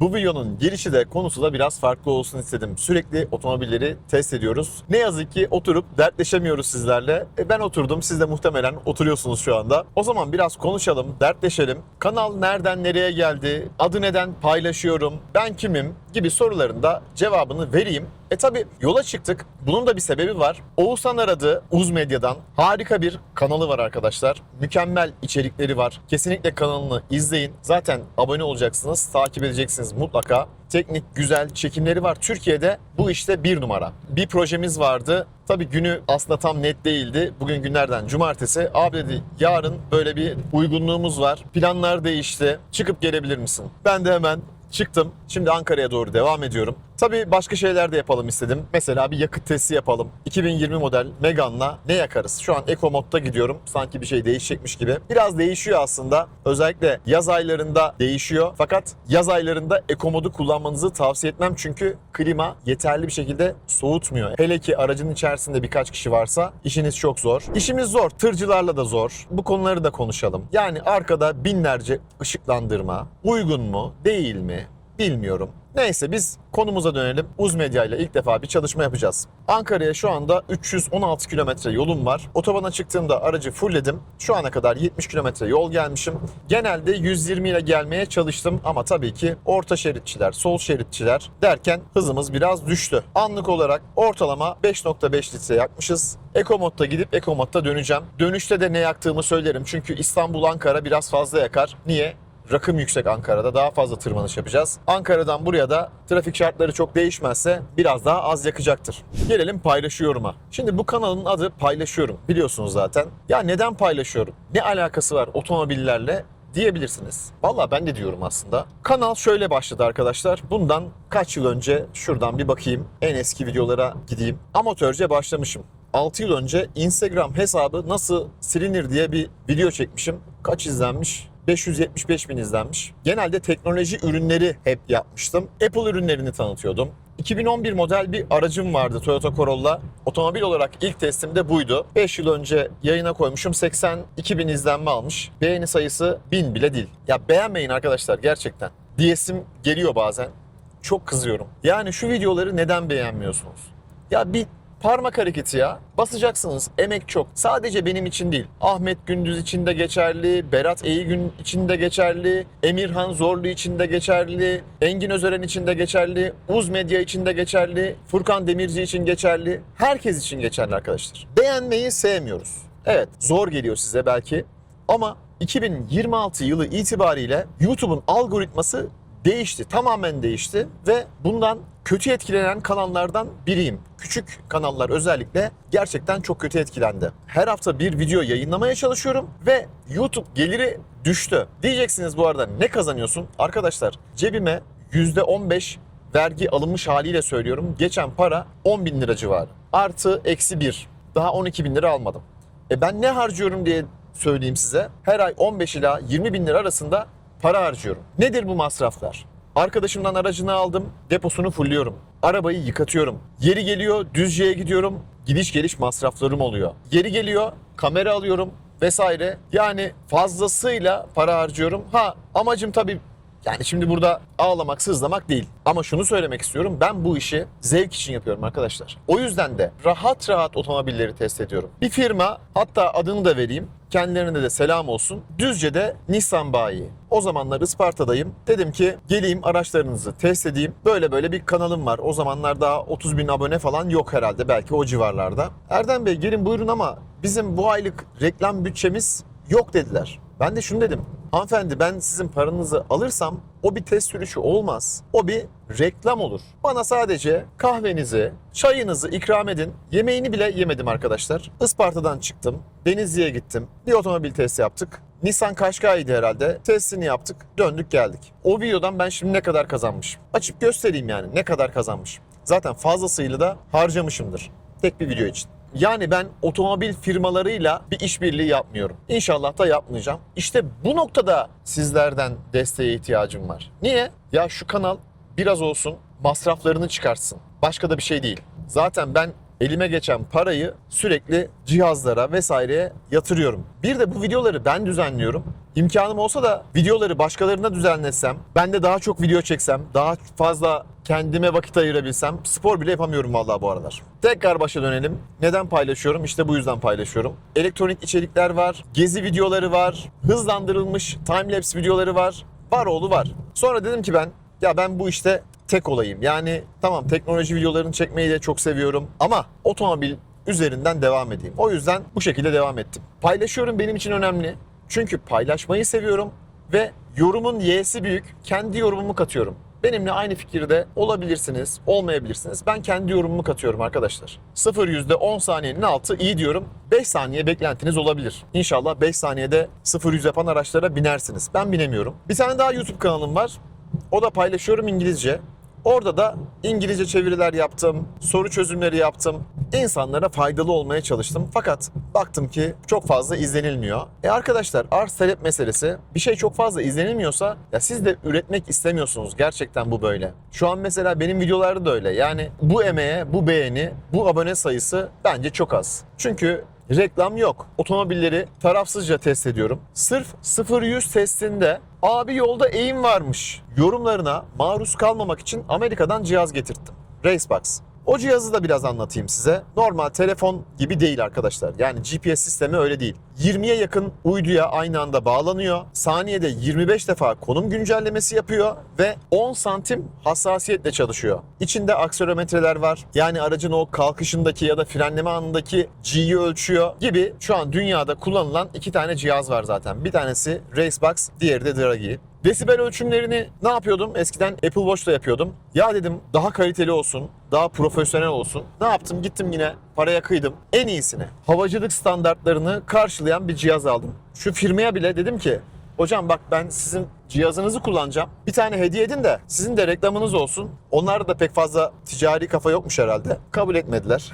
Bu videonun girişi de konusu da biraz farklı olsun istedim. Sürekli otomobilleri test ediyoruz. Ne yazık ki oturup dertleşemiyoruz sizlerle. Ben oturdum, siz de muhtemelen oturuyorsunuz şu anda. O zaman biraz konuşalım, dertleşelim. Kanal nereden nereye geldi, adı neden paylaşıyorum, ben kimim gibi soruların da cevabını vereyim. Tabi yola çıktık. Bunun da bir sebebi var. Oğuzhan aradı Uz Medya'dan. Harika bir kanalı var arkadaşlar. Mükemmel içerikleri var. Kesinlikle kanalını izleyin. Zaten abone olacaksınız, takip edeceksiniz mutlaka. Teknik, güzel çekimleri var. Türkiye'de bu işte bir numara. Bir projemiz vardı. Tabii günü aslında tam net değildi. Bugün günlerden cumartesi. Abi dedi yarın böyle bir uygunluğumuz var. Planlar değişti. Çıkıp gelebilir misin? Ben de hemen çıktım. Şimdi Ankara'ya doğru devam ediyorum. Tabii başka şeyler de yapalım istedim. Mesela bir yakıt testi yapalım. 2020 model Megane'la ne yakarız? Şu an Eco modda gidiyorum. Sanki bir şey değişecekmiş gibi. Biraz değişiyor aslında. Özellikle yaz aylarında değişiyor. Fakat yaz aylarında Eco modu kullanmanızı tavsiye etmem. Çünkü klima yeterli bir şekilde soğutmuyor. Hele ki aracın içerisinde birkaç kişi varsa işiniz çok zor. İşimiz zor. Tırcılarla da zor. Bu konuları da konuşalım. Yani arkada binlerce ışıklandırma. Uygun mu? Değil mi? Bilmiyorum. Neyse biz konumuza dönelim. Uz Medya ile ilk defa bir çalışma yapacağız. Ankara'ya şu anda 316 kilometre yolum var. Otobana çıktığımda aracı fullledim. Şu ana kadar 70 kilometre yol gelmişim. Genelde 120 ile gelmeye çalıştım ama tabii ki orta şeritçiler, sol şeritçiler derken hızımız biraz düştü. Anlık olarak ortalama 5.5 litre yakmışız. Eco modda gidip Eco modda döneceğim. Dönüşte de ne yaktığımı söylerim. Çünkü İstanbul-Ankara biraz fazla yakar. Niye? Rakım yüksek Ankara'da, daha fazla tırmanış yapacağız. Ankara'dan buraya da trafik şartları çok değişmezse biraz daha az yakacaktır. Gelelim paylaşıyorum'a. Şimdi bu kanalın adı Paylaşıyorum, biliyorsunuz zaten. Ya neden paylaşıyorum? Ne alakası var otomobillerle diyebilirsiniz. Vallahi ben de diyorum aslında. Kanal şöyle başladı arkadaşlar. Bundan kaç yıl önce şuradan bir bakayım. En eski videolara gideyim. Amatörce başlamışım. 6 yıl önce Instagram hesabı nasıl silinir diye bir video çekmişim. Kaç izlenmiş? 575 bin izlenmiş. Genelde teknoloji ürünleri hep yapmıştım. Apple ürünlerini tanıtıyordum. 2011 model bir aracım vardı, Toyota Corolla. Otomobil olarak ilk testim de buydu. 5 yıl önce yayına koymuşum. 82 bin izlenme almış. Beğeni sayısı 1000 bile değil. Ya beğenmeyin arkadaşlar gerçekten. Diyesim geliyor bazen. Çok kızıyorum. Yani şu videoları neden beğenmiyorsunuz? Ya bir parmak hareketi ya. Basacaksınız. Emek çok. Sadece benim için değil. Ahmet Gündüz için de geçerli. Berat Eygün için de geçerli. Emirhan Zorlu için de geçerli. Engin Özören için de geçerli. Uz Medya için de geçerli. Furkan Demirci için geçerli. Herkes için geçerli arkadaşlar. Beğenmeyi sevmiyoruz. Evet, zor geliyor size belki. Ama 2026 yılı itibariyle YouTube'un algoritması değişti. Tamamen değişti ve bundan kötü etkilenen kanallardan biriyim. Küçük kanallar özellikle gerçekten çok kötü etkilendi. Her hafta bir video yayınlamaya çalışıyorum ve YouTube geliri düştü. Diyeceksiniz bu arada ne kazanıyorsun? Arkadaşlar cebime %15 vergi alınmış haliyle söylüyorum. Geçen para 10 bin lira civarı. Artı eksi 1. Daha 12 bin lira almadım. Ben ne harcıyorum diye söyleyeyim size. Her ay 15 ila 20 bin lira arasında para harcıyorum. Nedir bu masraflar? Arkadaşımdan aracını aldım, deposunu fullliyorum. Arabayı yıkatıyorum. Yeri geliyor Düzce'ye gidiyorum, gidiş geliş masraflarım oluyor. Yeri geliyor kamera alıyorum vesaire. Yani fazlasıyla para harcıyorum. Amacım tabii yani şimdi burada ağlamak, sızlamak değil. Ama şunu söylemek istiyorum. Ben bu işi zevk için yapıyorum arkadaşlar. O yüzden de rahat rahat otomobilleri test ediyorum. Bir firma, hatta adını da vereyim. Kendilerine de selam olsun. Düzce'de Nissan bayi. O zamanlar Isparta'dayım. Dedim ki geleyim araçlarınızı test edeyim. Böyle bir kanalım var. O zamanlar daha 30 bin abone falan yok herhalde. Belki o civarlarda. Erdem Bey gelin buyurun ama bizim bu aylık reklam bütçemiz yok dediler. Ben de şunu dedim. Hanımefendi ben sizin paranızı alırsam o bir test sürüşü olmaz. O bir reklam olur. Bana sadece kahvenizi, çayınızı ikram edin. Yemeğini bile yemedim arkadaşlar. Isparta'dan çıktım. Denizli'ye gittim. Bir otomobil testi yaptık. Nissan Qashqai'ydi herhalde. Testini yaptık. Döndük geldik. O videodan ben şimdi ne kadar kazanmışım? Açıp göstereyim yani ne kadar kazanmışım. Zaten fazlasıyla da harcamışımdır. Tek bir video için. Yani ben otomobil firmalarıyla bir işbirliği yapmıyorum. İnşallah da yapmayacağım. İşte bu noktada sizlerden desteğe ihtiyacım var. Niye? Ya şu kanal biraz olsun masraflarını çıkartsın. Başka da bir şey değil. Zaten ben elime geçen parayı sürekli cihazlara vesaireye yatırıyorum. Bir de bu videoları ben düzenliyorum. İmkanım olsa da videoları başkalarına düzenlesem, ben de daha çok video çeksem, daha fazla kendime vakit ayırabilsem, spor bile yapamıyorum vallahi bu aralar. Tekrar başa dönelim. Neden paylaşıyorum? İşte bu yüzden paylaşıyorum. Elektronik içerikler var, gezi videoları var, hızlandırılmış timelapse videoları var. Var oğlu var. Sonra dedim ki ben bu işte tek olayım. Yani tamam, teknoloji videolarını çekmeyi de çok seviyorum ama otomobil üzerinden devam edeyim. O yüzden bu şekilde devam ettim. Paylaşıyorum, benim için önemli. Çünkü paylaşmayı seviyorum ve yorumun y'si büyük. Kendi yorumumu katıyorum. Benimle aynı fikirde olabilirsiniz, olmayabilirsiniz. Ben kendi yorumumu katıyorum arkadaşlar. 0-100'de 10 saniyenin altı iyi diyorum. 5 saniye beklentiniz olabilir. İnşallah 5 saniyede 0-100 yapan araçlara binersiniz. Ben binemiyorum. Bir tane daha YouTube kanalım var. O da paylaşıyorum İngilizce. Orada da İngilizce çeviriler yaptım, soru çözümleri yaptım. İnsanlara faydalı olmaya çalıştım. Fakat baktım ki çok fazla izlenilmiyor. Arkadaşlar, arz talep meselesi. Bir şey çok fazla izlenilmiyorsa ya siz de üretmek istemiyorsunuz. Gerçekten bu böyle. Şu an mesela benim videolarda da öyle. Yani bu emeğe, bu beğeni, bu abone sayısı bence çok az. Çünkü reklam yok. Otomobilleri tarafsızca test ediyorum. Sırf 0-100 testinde abi yolda eğim varmış yorumlarına maruz kalmamak için Amerika'dan cihaz getirttim. Racebox. O cihazı da biraz anlatayım size. Normal telefon gibi değil arkadaşlar. Yani GPS sistemi öyle değil. 20'ye yakın uyduya aynı anda bağlanıyor. Saniyede 25 defa konum güncellemesi yapıyor ve 10 santim hassasiyetle çalışıyor. İçinde akselerometreler var. Yani aracın o kalkışındaki ya da frenleme anındaki G'yi ölçüyor gibi şu an dünyada kullanılan 2 tane cihaz var zaten. Bir tanesi Racebox, diğeri de Draghi. Desibel ölçümlerini ne yapıyordum? Eskiden Apple Watch'ta yapıyordum. Ya dedim daha kaliteli olsun, daha profesyonel olsun. Ne yaptım? Gittim yine paraya kıydım. En iyisini, havacılık standartlarını karşılayan bir cihaz aldım. Şu firmaya bile dedim ki, hocam bak ben sizin cihazınızı kullanacağım. Bir tane hediye edin de sizin de reklamınız olsun. Onlarda da pek fazla ticari kafa yokmuş herhalde. Kabul etmediler.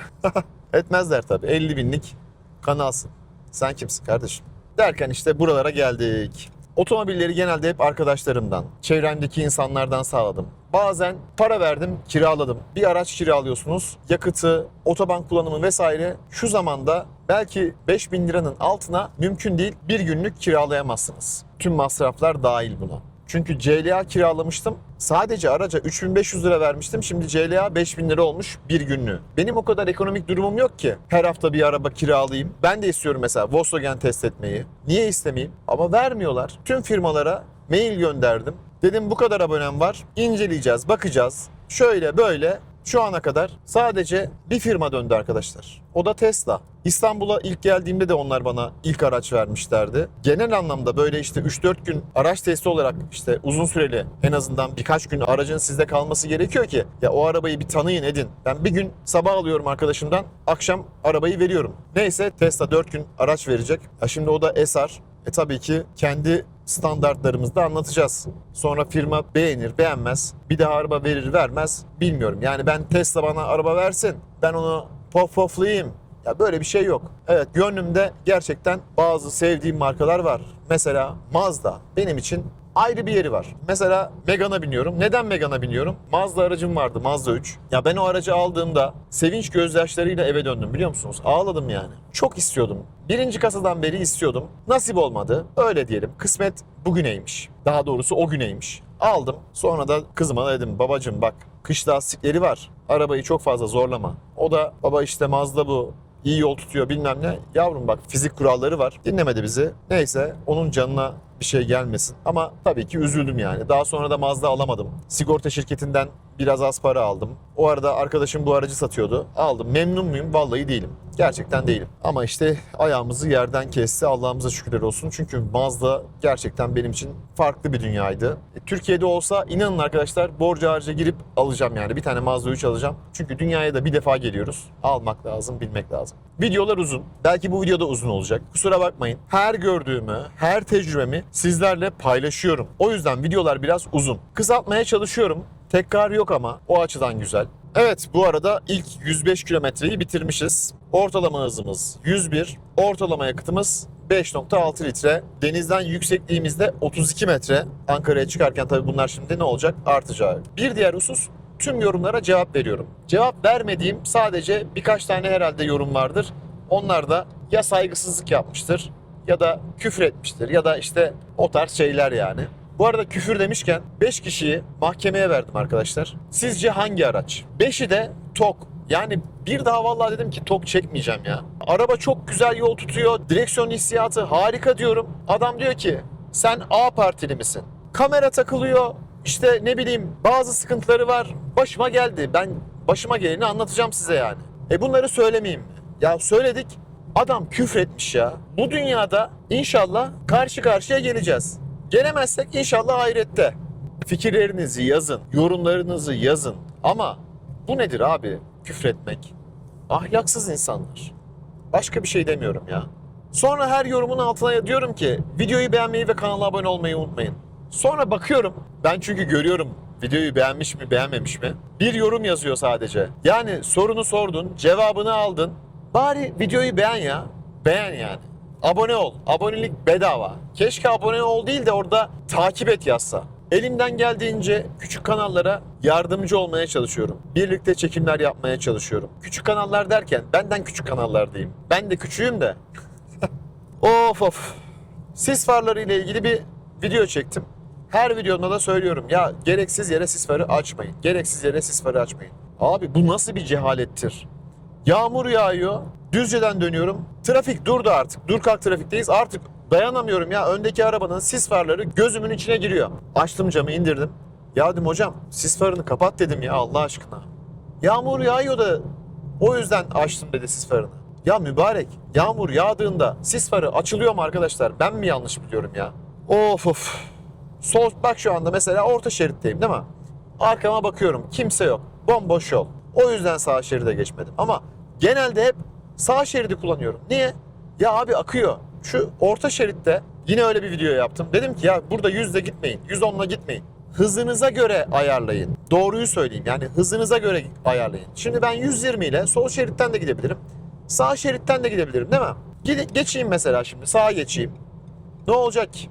Etmezler tabii. 50 binlik kanalsın. Sen kimsin kardeşim? Derken işte buralara geldik. Otomobilleri genelde hep arkadaşlarımdan, çevremdeki insanlardan sağladım. Bazen para verdim, kiraladım. Bir araç kiralıyorsunuz, yakıtı, otoban kullanımı vesaire şu zamanda belki 5.000 liranın altına mümkün değil, bir günlük kiralayamazsınız. Tüm masraflar dahil buna. Çünkü CLA kiralamıştım. Sadece araca 3.500 lira vermiştim. Şimdi CLA 5.000 lira olmuş bir günlüğü. Benim o kadar ekonomik durumum yok ki. Her hafta bir araba kiralayayım. Ben de istiyorum mesela Volkswagen test etmeyi. Niye istemeyeyim? Ama vermiyorlar. Tüm firmalara mail gönderdim. Dedim bu kadar abonem var. İnceleyeceğiz, bakacağız. Şöyle böyle. Şu ana kadar sadece bir firma döndü arkadaşlar. O da Tesla. İstanbul'a ilk geldiğimde de onlar bana ilk araç vermişlerdi. Genel anlamda böyle işte 3-4 gün araç testi olarak işte uzun süreli, en azından birkaç gün aracın sizde kalması gerekiyor ki ya o arabayı bir tanıyın edin. Ben bir gün sabah alıyorum arkadaşımdan, akşam arabayı veriyorum. Neyse Tesla 4 gün araç verecek. Ya şimdi o da SR. Tabii ki kendi standartlarımızda anlatacağız. Sonra firma beğenir, beğenmez. Bir daha araba verir, vermez bilmiyorum. Yani ben Tesla bana araba versin, ben onu poflayayım. Ya böyle bir şey yok. Evet, gönlümde gerçekten bazı sevdiğim markalar var. Mesela Mazda benim için ayrı bir yeri var. Mesela Megane'a biniyorum. Neden Megane'a biniyorum? Mazda aracım vardı, Mazda 3. Ya ben o aracı aldığımda sevinç gözyaşlarıyla eve döndüm, biliyor musunuz? Ağladım yani. Çok istiyordum. Birinci kasadan beri istiyordum. Nasip olmadı. Öyle diyelim. Kısmet bugüneymiş. Daha doğrusu o güneymiş. Aldım. Sonra da kızıma dedim, babacığım bak kış lastikleri var. Arabayı çok fazla zorlama. O da baba işte Mazda bu, İyi yol tutuyor bilmem ne. Yavrum bak fizik kuralları var. Dinlemedi bizi. Neyse onun canına bir şey gelmesin. Ama tabii ki üzüldüm yani. Daha sonra da Mazda alamadım. Sigorta şirketinden biraz az para aldım. O arada arkadaşım bu aracı satıyordu. Aldım. Memnun muyum? Vallahi değilim. Gerçekten değilim. Ama işte ayağımızı yerden kesti. Allah'ımıza şükürler olsun. Çünkü Mazda gerçekten benim için farklı bir dünyaydı. Türkiye'de olsa inanın arkadaşlar borca harca girip alacağım yani. Bir tane Mazda 3 alacağım. Çünkü dünyaya da bir defa geliyoruz. Almak lazım, bilmek lazım. Videolar uzun. Belki bu video da uzun olacak. Kusura bakmayın. Her gördüğümü, her tecrübemi sizlerle paylaşıyorum. O yüzden videolar biraz uzun. Kısaltmaya çalışıyorum. Tekrar yok ama o açıdan güzel. Evet, bu arada ilk 105 kilometreyi bitirmişiz. Ortalama hızımız 101. Ortalama yakıtımız 5.6 litre. Denizden yüksekliğimizde 32 metre. Ankara'ya çıkarken tabii bunlar şimdi ne olacak? Artacak. Bir diğer husus, tüm yorumlara cevap veriyorum. Cevap vermediğim sadece birkaç tane herhalde yorum vardır. Onlar da ya saygısızlık yapmıştır ya da küfür etmiştir ya da işte o tarz şeyler yani. Bu arada küfür demişken 5 kişiyi mahkemeye verdim arkadaşlar. Sizce hangi araç? 5'i de TOG. Yani bir daha vallahi dedim ki TOG çekmeyeceğim ya. Araba çok güzel yol tutuyor. Direksiyon hissiyatı harika diyorum. Adam diyor ki sen A partili misin? Kamera takılıyor. İşte ne bileyim bazı sıkıntıları var. Başıma geldi. Ben başıma geleni anlatacağım size yani. Bunları söylemeyeyim mi? Ya söyledik. Adam küfretmiş ya. Bu dünyada inşallah karşı karşıya geleceğiz. Gelemezsek inşallah ahirette. Fikirlerinizi yazın, yorumlarınızı yazın. Ama bu nedir abi? Küfretmek. Ahlaksız insanlar. Başka bir şey demiyorum ya. Sonra her yorumun altına diyorum ki videoyu beğenmeyi ve kanala abone olmayı unutmayın. Sonra bakıyorum. Ben çünkü görüyorum videoyu beğenmiş mi beğenmemiş mi. Bir yorum yazıyor sadece. Yani sorunu sordun, cevabını aldın. Bari videoyu beğen ya. Beğen yani. Abone ol. Abonelik bedava. Keşke abone ol değil de orada takip et yazsa. Elimden geldiğince küçük kanallara yardımcı olmaya çalışıyorum. Birlikte çekimler yapmaya çalışıyorum. Küçük kanallar derken benden küçük kanallar diyeyim. Ben de küçüğüm de. Of of. Sis farları ile ilgili bir video çektim. Her videomda da söylüyorum ya gereksiz yere sis farı açmayın. Gereksiz yere sis farı açmayın. Abi bu nasıl bir cehalettir? Yağmur yağıyor. Düzce'den dönüyorum. Trafik durdu artık. Dur kalk trafikteyiz. Artık dayanamıyorum ya. Öndeki arabanın sis farları gözümün içine giriyor. Açtım camı indirdim. Ya dedim hocam sis farını kapat dedim ya Allah aşkına. Yağmur yağıyor da o yüzden açtım dedi sis farını. Ya mübarek yağmur yağdığında sis farı açılıyor mu arkadaşlar? Ben mi yanlış biliyorum ya? Of of. Sol bak şu anda mesela orta şeritteyim değil mi? Arkama bakıyorum kimse yok. Bomboş yol. O yüzden sağ şeride geçmedim. Ama genelde hep sağ şeridi kullanıyorum. Niye? Ya abi akıyor. Şu orta şeritte yine öyle bir video yaptım. Dedim ki ya burada 100'le gitmeyin. 110'la gitmeyin. Hızınıza göre ayarlayın. Doğruyu söyleyeyim. Yani hızınıza göre ayarlayın. Şimdi ben 120 ile sol şeritten de gidebilirim. Sağ şeritten de gidebilirim değil mi? Geçeyim mesela şimdi. Sağa geçeyim. Ne olacak ki?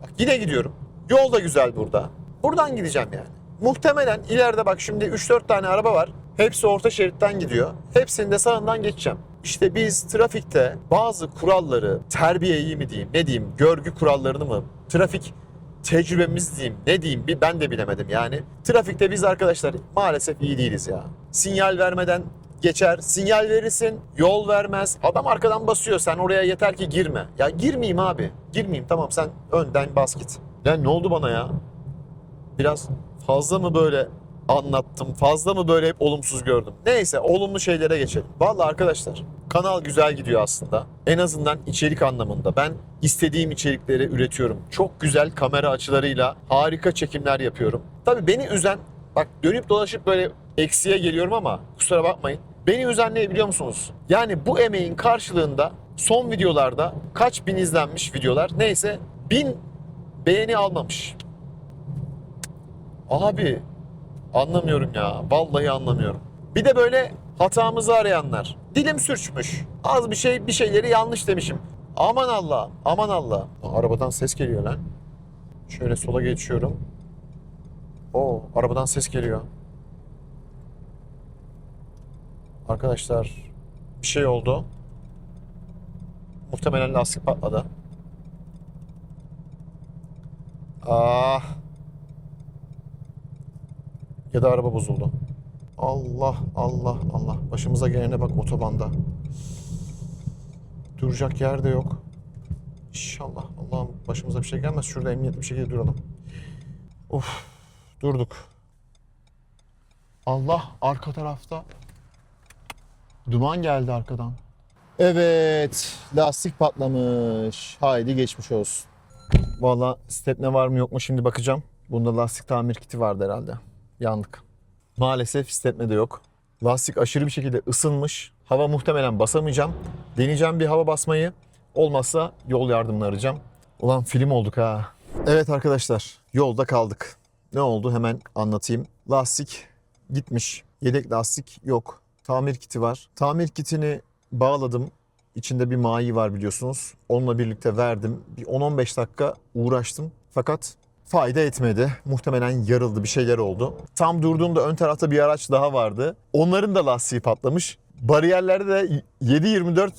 Bak yine gidiyorum. Yol da güzel burada. Buradan gideceğim yani. Muhtemelen ileride bak şimdi 3-4 tane araba var. Hepsi orta şeritten gidiyor. Hepsini de sağından geçeceğim. İşte biz trafikte bazı kuralları, terbiyeyi mi diyeyim, ne diyeyim, görgü kurallarını mı, trafik tecrübemiz diyeyim, ne diyeyim ben de bilemedim yani. Trafikte biz arkadaşlar maalesef iyi değiliz ya. Sinyal vermeden geçer, sinyal verirsin, yol vermez. Adam arkadan basıyor, sen oraya yeter ki girme. Ya girmeyeyim abi, girmeyeyim tamam sen önden bas git. Ya ne oldu bana ya? Biraz fazla mı böyle anlattım, fazla mı böyle hep olumsuz gördüm? Neyse olumlu şeylere geçelim. Vallahi arkadaşlar kanal güzel gidiyor aslında. En azından içerik anlamında. Ben istediğim içerikleri üretiyorum. Çok güzel kamera açılarıyla harika çekimler yapıyorum. Tabii beni üzen, bak dönüp dolaşıp böyle eksiye geliyorum ama kusura bakmayın. Beni üzen ne biliyor musunuz? Yani bu emeğin karşılığında son videolarda kaç bin izlenmiş videolar neyse 1000 beğeni almamış. Abi anlamıyorum ya. Vallahi anlamıyorum. Bir de böyle hatamızı arayanlar. Dilim sürçmüş. Az bir şey bir şeyleri yanlış demişim. Aman Allah, aman Allah. Arabadan ses geliyor lan. Şöyle sola geçiyorum. Oo, arabadan ses geliyor. Arkadaşlar bir şey oldu. Muhtemelen lastik patladı. Ah. Ya da araba bozuldu. Allah Allah Allah. Başımıza gelene bak otobanda. Duracak yer de yok. İnşallah. Allah'ım başımıza bir şey gelmez. Şurada emniyetli bir şekilde duralım. Of. Durduk. Allah arka tarafta. Duman geldi arkadan. Evet. Lastik patlamış. Haydi geçmiş olsun. Valla stepne var mı yok mu şimdi bakacağım. Bunda lastik tamir kiti vardı herhalde. Yandık. Maalesef stepne de yok. Lastik aşırı bir şekilde ısınmış. Hava muhtemelen basamayacağım. Deneyeceğim bir hava basmayı. Olmazsa yol yardımını arayacağım. Ulan film olduk ha. Evet arkadaşlar yolda kaldık. Ne oldu hemen anlatayım. Lastik gitmiş. Yedek lastik yok. Tamir kiti var. Tamir kitini bağladım. İçinde bir mayi var biliyorsunuz. Onunla birlikte verdim. Bir 10-15 dakika uğraştım. Fakat fayda etmedi. Muhtemelen yarıldı, bir şeyler oldu. Tam durduğumda ön tarafta bir araç daha vardı. Onların da lastiği patlamış. Bariyerlerde de 7/24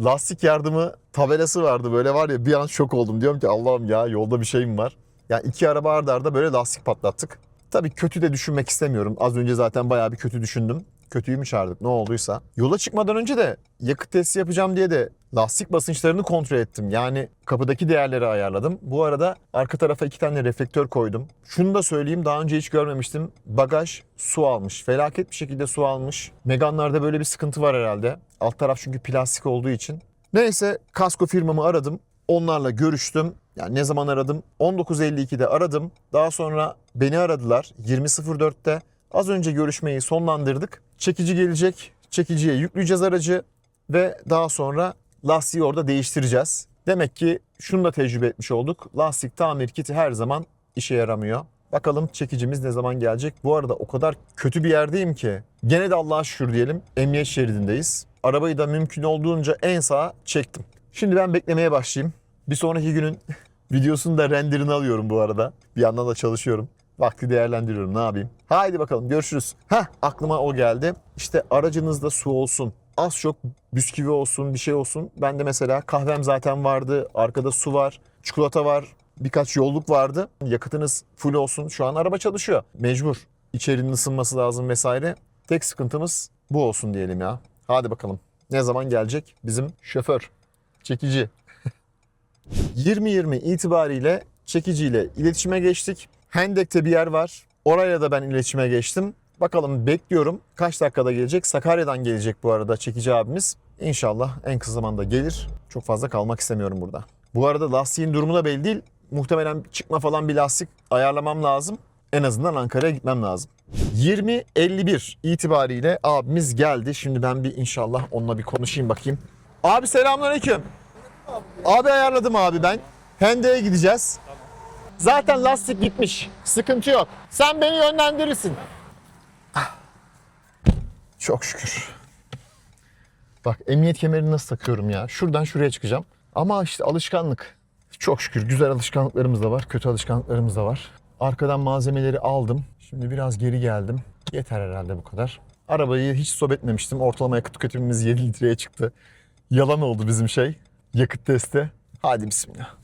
lastik yardımı tabelası vardı. Böyle var ya, bir an şok oldum. Diyorum ki Allah'ım ya, yolda bir şey mi var? Yani iki araba arda arda böyle lastik patlattık. Tabii kötü de düşünmek istemiyorum. Az önce zaten bayağı bir kötü düşündüm. Kötüyü mü çağırdık, ne olduysa. Yola çıkmadan önce de yakıt testi yapacağım diye de lastik basınçlarını kontrol ettim. Yani kapıdaki değerleri ayarladım. Bu arada arka tarafa 2 tane reflektör koydum. Şunu da söyleyeyim, daha önce hiç görmemiştim. Bagaj su almış. Felaket bir şekilde su almış. Megane'larda böyle bir sıkıntı var herhalde. Alt taraf çünkü plastik olduğu için. Neyse, kasko firmamı aradım. Onlarla görüştüm. Yani ne zaman aradım? 19.52'de aradım. Daha sonra beni aradılar 20.04'te. Az önce görüşmeyi sonlandırdık. Çekici gelecek. Çekiciye yükleyeceğiz aracı ve daha sonra lastiği orada değiştireceğiz. Demek ki şunu da tecrübe etmiş olduk. Lastik tamir kiti her zaman işe yaramıyor. Bakalım çekicimiz ne zaman gelecek? Bu arada o kadar kötü bir yerdeyim ki. Gene de Allah'a şükür diyelim, emniyet şeridindeyiz. Arabayı da mümkün olduğunca en sağa çektim. Şimdi ben beklemeye başlayayım. Bir sonraki günün videosunu da renderini alıyorum bu arada. Bir yandan da çalışıyorum. Vakti değerlendiriyorum, ne yapayım. Haydi bakalım, görüşürüz. Aklıma o geldi. İşte aracınızda su olsun. Az çok bisküvi olsun, bir şey olsun. Bende mesela kahvem zaten vardı. Arkada su var, çikolata var. Birkaç yolluk vardı. Yakıtınız full olsun. Şu an araba çalışıyor. Mecbur. İçerinin ısınması lazım vesaire. Tek sıkıntımız bu olsun diyelim ya. Hadi bakalım. Ne zaman gelecek bizim şoför, çekici? 20.20 itibariyle çekiciyle iletişime geçtik. Hendek'te bir yer var. Oraya da ben iletişime geçtim. Bakalım, bekliyorum. Kaç dakikada gelecek? Sakarya'dan gelecek bu arada çekici abimiz. İnşallah en kısa zamanda gelir. Çok fazla kalmak istemiyorum burada. Bu arada lastiğin durumu da belli değil. Muhtemelen çıkma falan bir lastik ayarlamam lazım. En azından Ankara'ya gitmem lazım. 20.51 itibariyle abimiz geldi. Şimdi ben bir inşallah onunla bir konuşayım bakayım. Abi selamünaleyküm. Abi ayarladım abi ben. Hendek'e gideceğiz. Zaten lastik gitmiş. Sıkıntı yok. Sen beni yönlendirirsin. Çok şükür. Bak, emniyet kemerini nasıl takıyorum ya. Şuradan şuraya çıkacağım. Ama işte alışkanlık. Çok şükür güzel alışkanlıklarımız da var. Kötü alışkanlıklarımız da var. Arkadan malzemeleri aldım. Şimdi biraz geri geldim. Yeter herhalde bu kadar. Arabayı hiç stop etmemiştim. Ortalama yakıt tüketimimiz 7 litreye çıktı. Yalan oldu bizim şey. Yakıt testi. Hadi bismillah.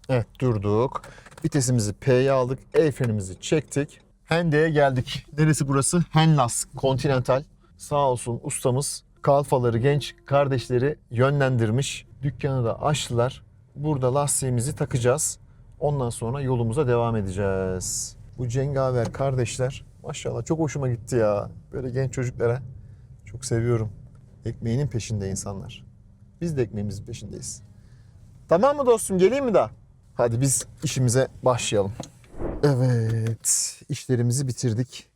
Evet, durduk. Vitesimizi P'ye aldık. El frenimizi çektik. Hendek'e geldik. Neresi burası? Henlas Continental. Sağ olsun ustamız kalfaları, genç kardeşleri yönlendirmiş. Dükkanı da açtılar. Burada lastiğimizi takacağız. Ondan sonra yolumuza devam edeceğiz. Bu cengaver kardeşler maşallah çok hoşuma gitti ya. Böyle genç çocuklara çok seviyorum. Ekmeğinin peşinde insanlar. Biz de ekmeğimizin peşindeyiz. Tamam mı dostum, geleyim mi daha? Hadi biz işimize başlayalım. Evet, işlerimizi bitirdik.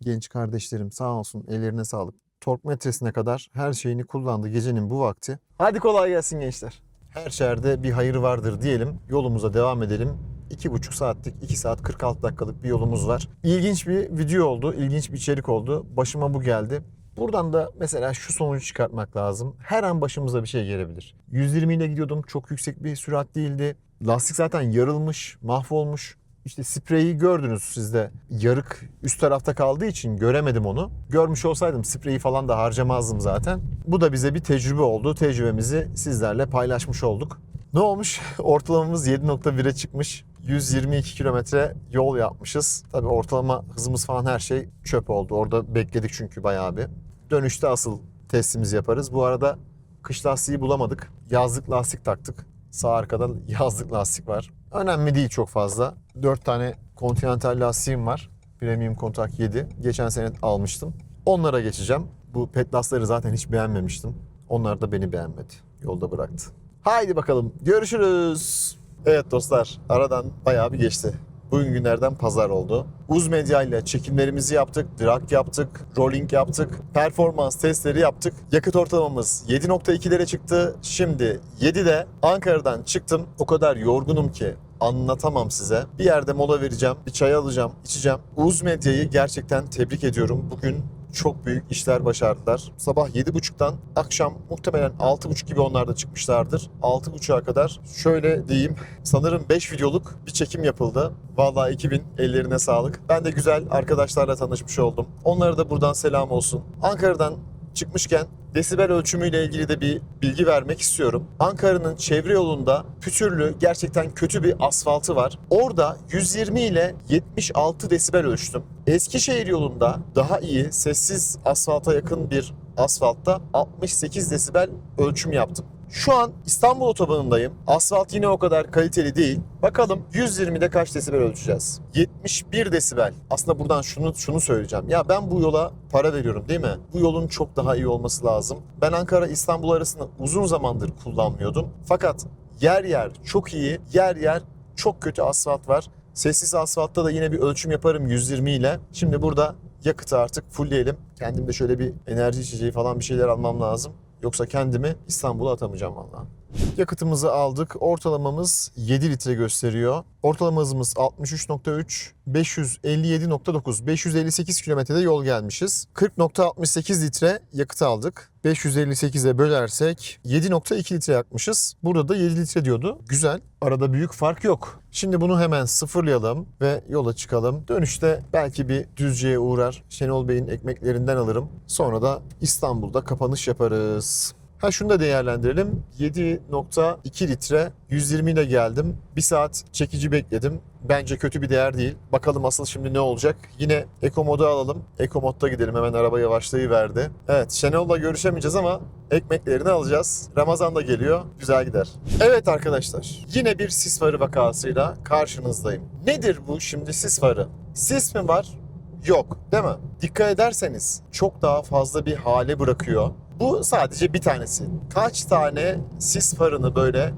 Genç kardeşlerim sağ olsun, ellerine sağlık. Tork metresine kadar her şeyini kullandı gecenin bu vakti. Hadi kolay gelsin gençler. Her şerde bir hayır vardır diyelim. Yolumuza devam edelim. 2,5 saatlik, 2 saat 46 dakikalık bir yolumuz var. İlginç bir video oldu, ilginç bir içerik oldu. Başıma bu geldi. Buradan da mesela şu sonucu çıkartmak lazım. Her an başımıza bir şey gelebilir. 120 ile gidiyordum. Çok yüksek bir sürat değildi. Lastik zaten yarılmış, mahvolmuş. İşte spreyi gördünüz siz de. Yarık üst tarafta kaldığı için göremedim onu. Görmüş olsaydım spreyi falan da harcamazdım zaten. Bu da bize bir tecrübe oldu. Tecrübemizi sizlerle paylaşmış olduk. Ne olmuş? Ortalamamız 7.1'e çıkmış. 122 kilometre yol yapmışız. Tabii ortalama hızımız falan her şey çöp oldu. Orada bekledik çünkü bayağı bir. Dönüşte asıl testimizi yaparız. Bu arada kış lastiği bulamadık. Yazlık lastik taktık. Sağ arkada yazlık lastik var. Önemli değil çok fazla. 4 tane Continental lastiğim var. Premium Contact 7. Geçen sene almıştım. Onlara geçeceğim. Bu Petlas'ları zaten hiç beğenmemiştim. Onlar da beni beğenmedi. Yolda bıraktı. Haydi bakalım, görüşürüz. Evet dostlar, aradan bayağı bir geçti. Bugün günlerden pazar oldu. Uz Medya ile çekimlerimizi yaptık, drag yaptık, rolling yaptık, performans testleri yaptık. Yakıt ortalamamız 7.2'lere çıktı. Şimdi 7'de Ankara'dan çıktım. O kadar yorgunum ki anlatamam size. Bir yerde mola vereceğim, bir çay alacağım, içeceğim. Uz Medya'yı gerçekten tebrik ediyorum. Bugün çok büyük işler başardılar. Sabah 7.30'dan akşam muhtemelen 6.30 gibi onlar da çıkmışlardır. 6.30'a kadar şöyle diyeyim, sanırım 5 videoluk bir çekim yapıldı. Vallahi ekibin ellerine sağlık. Ben de güzel arkadaşlarla tanışmış oldum. Onlara da buradan selam olsun. Ankara'dan çıkmışken desibel ölçümüyle ilgili de bir bilgi vermek istiyorum. Ankara'nın çevre yolunda pütürlü, gerçekten kötü bir asfaltı var. Orada 120 ile 76 desibel ölçtüm. Eskişehir yolunda daha iyi, sessiz asfalta yakın bir asfaltta 68 desibel ölçüm yaptım. Şu an İstanbul otobanındayım. Asfalt yine o kadar kaliteli değil. Bakalım 120'de kaç desibel ölçeceğiz? 71 desibel. Aslında buradan şunu söyleyeceğim. Ya ben bu yola para veriyorum değil mi? Bu yolun çok daha iyi olması lazım. Ben Ankara İstanbul arasını uzun zamandır kullanmıyordum. Fakat yer yer çok iyi, yer yer çok kötü asfalt var. Sessiz asfaltta da yine bir ölçüm yaparım 120 ile. Şimdi burada yakıtı artık fullleyelim. Kendimde şöyle bir enerji içeceği falan bir şeyler almam lazım. Yoksa kendimi İstanbul'a atamayacağım vallahi. Yakıtımızı aldık. Ortalamamız 7 litre gösteriyor. Ortalama hızımız 63.3, 557.9, 558 kilometrede yol gelmişiz. 40.68 litre yakıt aldık. 558'e bölersek 7.2 litre yakmışız. Burada da 7 litre diyordu. Güzel. Arada büyük fark yok. Şimdi bunu hemen sıfırlayalım ve yola çıkalım. Dönüşte belki bir Düzce'ye uğrar. Şenol Bey'in ekmeklerinden alırım. Sonra da İstanbul'da kapanış yaparız. Şunu da değerlendirelim. 7.2 litre 120 ile geldim. 1 saat çekici bekledim. Bence kötü bir değer değil. Bakalım asıl şimdi ne olacak? Yine Eco modu alalım. Eco modda gidelim. Hemen araba yavaşlayıverdi. Evet, Şenol'la görüşemeyeceğiz ama ekmeklerini alacağız. Ramazan da geliyor. Güzel gider. Evet arkadaşlar. Yine bir sis farı vakasıyla karşınızdayım. Nedir bu şimdi sis farı? Sis mi var? Yok, değil mi? Dikkat ederseniz çok daha fazla bir hale bırakıyor. Bu sadece bir tanesi. Kaç tane sis farını böyle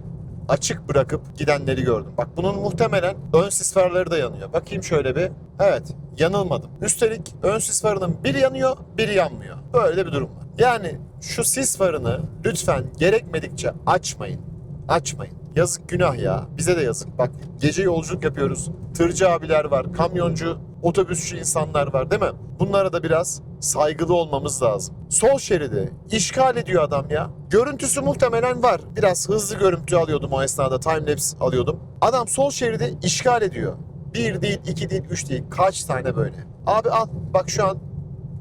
açık bırakıp gidenleri gördüm. Bak bunun muhtemelen ön sis farları da yanıyor. Bakayım şöyle bir. Evet, yanılmadım. Üstelik ön sis farının biri yanıyor, biri yanmıyor. Böyle de bir durum var. Yani şu sis farını lütfen gerekmedikçe açmayın. Açmayın. Yazık, günah ya. Bize de yazık. Bak gece yolculuk yapıyoruz. Tırcı abiler var, kamyoncu, otobüsçü insanlar var değil mi? Bunlara da biraz saygılı olmamız lazım. Sol şeridi işgal ediyor adam ya. Görüntüsü muhtemelen var. Biraz hızlı görüntü alıyordum o esnada. Timelapse alıyordum. Adam sol şeridi işgal ediyor. Bir değil, iki değil, üç değil. Kaç tane böyle? Abi al. Bak şu an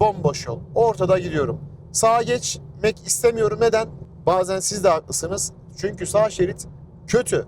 bomboş yol. Ortada gidiyorum. Sağa geçmek istemiyorum. Neden? Bazen siz de haklısınız. Çünkü sağ şerit kötü.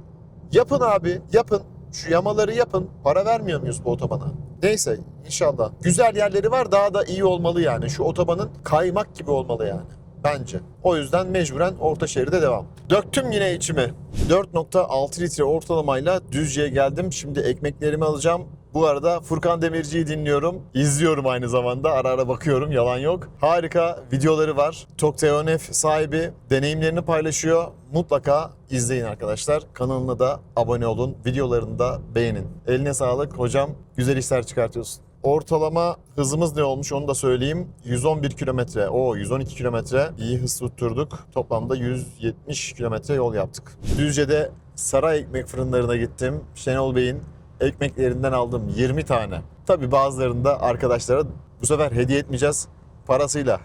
Yapın abi, yapın. Şu yamaları yapın. Para vermiyor muyuz bu otobana? Neyse inşallah. Güzel yerleri var, daha da iyi olmalı yani. Şu otobanın kaymak gibi olmalı yani. Bence. O yüzden mecburen orta şeride devam. Döktüm yine içimi. 4.6 litre ortalamayla Düzce'ye geldim. Şimdi ekmeklerimi alacağım. Bu arada Furkan Demirci'yi dinliyorum. İzliyorum aynı zamanda. Ara ara bakıyorum. Yalan yok. Harika videoları var. Tok Teonef sahibi deneyimlerini paylaşıyor. Mutlaka izleyin arkadaşlar. Kanalına da abone olun. Videolarını da beğenin. Eline sağlık hocam. Güzel işler çıkartıyorsun. Ortalama hızımız ne olmuş onu da söyleyeyim. 111 kilometre. 112 kilometre. İyi hız tutturduk. Toplamda 170 kilometre yol yaptık. Düzce'de Saray Ekmek Fırınlarına gittim. Şenol Bey'in ekmeklerinden aldım 20 tane. Tabii bazılarını da arkadaşlara bu sefer hediye etmeyeceğiz. Parasıyla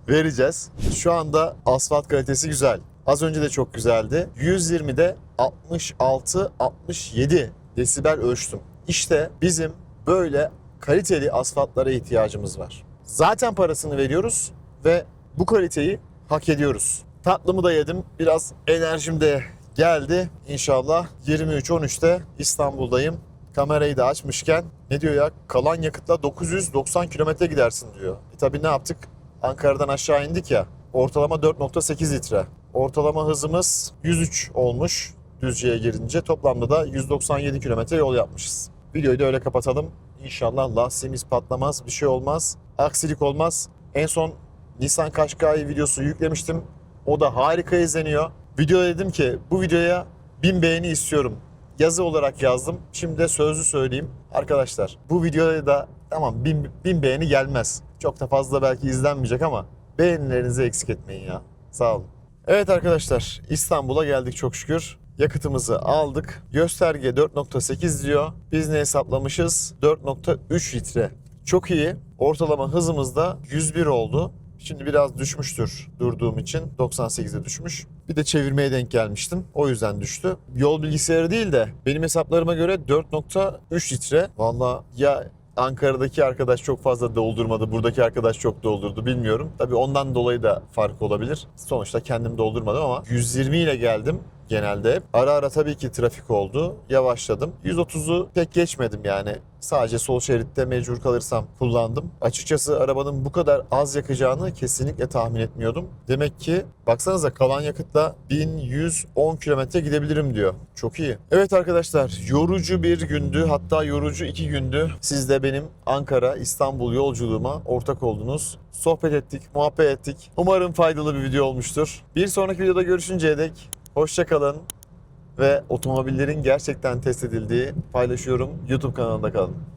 vereceğiz. Şu anda asfalt kalitesi güzel. Az önce de çok güzeldi. 120'de 66-67 desibel ölçtüm. İşte bizim böyle kaliteli asfaltlara ihtiyacımız var. Zaten parasını veriyoruz ve bu kaliteyi hak ediyoruz. Tatlımı da yedim. Biraz enerjim de geldi. İnşallah 23.13'te İstanbul'dayım. Kamerayı da açmışken ne diyor ya? Kalan yakıtla 990 kilometre gidersin diyor. Tabii ne yaptık? Ankara'dan aşağı indik ya. Ortalama 4.8 litre. Ortalama hızımız 103 olmuş Düzce'ye girince. Toplamda da 197 kilometre yol yapmışız. Videoyu da öyle kapatalım. İnşallah lastiğimiz patlamaz, bir şey olmaz. Aksilik olmaz. En son Nissan Qashqai videosu yüklemiştim. O da harika izleniyor. Videoda dedim ki bu videoya 1000 beğeni istiyorum. Yazı olarak yazdım. Şimdi de sözlü söyleyeyim. Arkadaşlar bu videoya da tamam 1000 beğeni gelmez. Çok da fazla belki izlenmeyecek ama beğenilerinizi eksik etmeyin ya. Sağ olun. Evet arkadaşlar, İstanbul'a geldik çok şükür. Yakıtımızı aldık. Gösterge 4.8 diyor. Biz ne hesaplamışız? 4.3 litre. Çok iyi. Ortalama hızımız da 101 oldu. Şimdi biraz düşmüştür durduğum için. 98'e düşmüş. Bir de çevirmeye denk gelmiştim. O yüzden düştü. Yol bilgisayarı değil de benim hesaplarıma göre 4.3 litre. Valla ya Ankara'daki arkadaş çok fazla doldurmadı, buradaki arkadaş çok doldurdu bilmiyorum. Tabii ondan dolayı da fark olabilir. Sonuçta kendim doldurmadım ama 120 ile geldim genelde hep. Ara ara tabii ki trafik oldu. Yavaşladım. 130'u pek geçmedim yani. Sadece sol şeritte mecbur kalırsam kullandım. Açıkçası arabanın bu kadar az yakacağını kesinlikle tahmin etmiyordum. Demek ki baksanıza kalan yakıtla 1110 kilometre gidebilirim diyor. Çok iyi. Evet arkadaşlar, yorucu bir gündü, hatta yorucu 2 gündü. Siz de benim Ankara İstanbul yolculuğuma ortak oldunuz. Sohbet ettik, muhabbet ettik. Umarım faydalı bir video olmuştur. Bir sonraki videoda görüşünceye dek hoşça kalın ve otomobillerin gerçekten test edildiği paylaşıyorum YouTube kanalında kalın.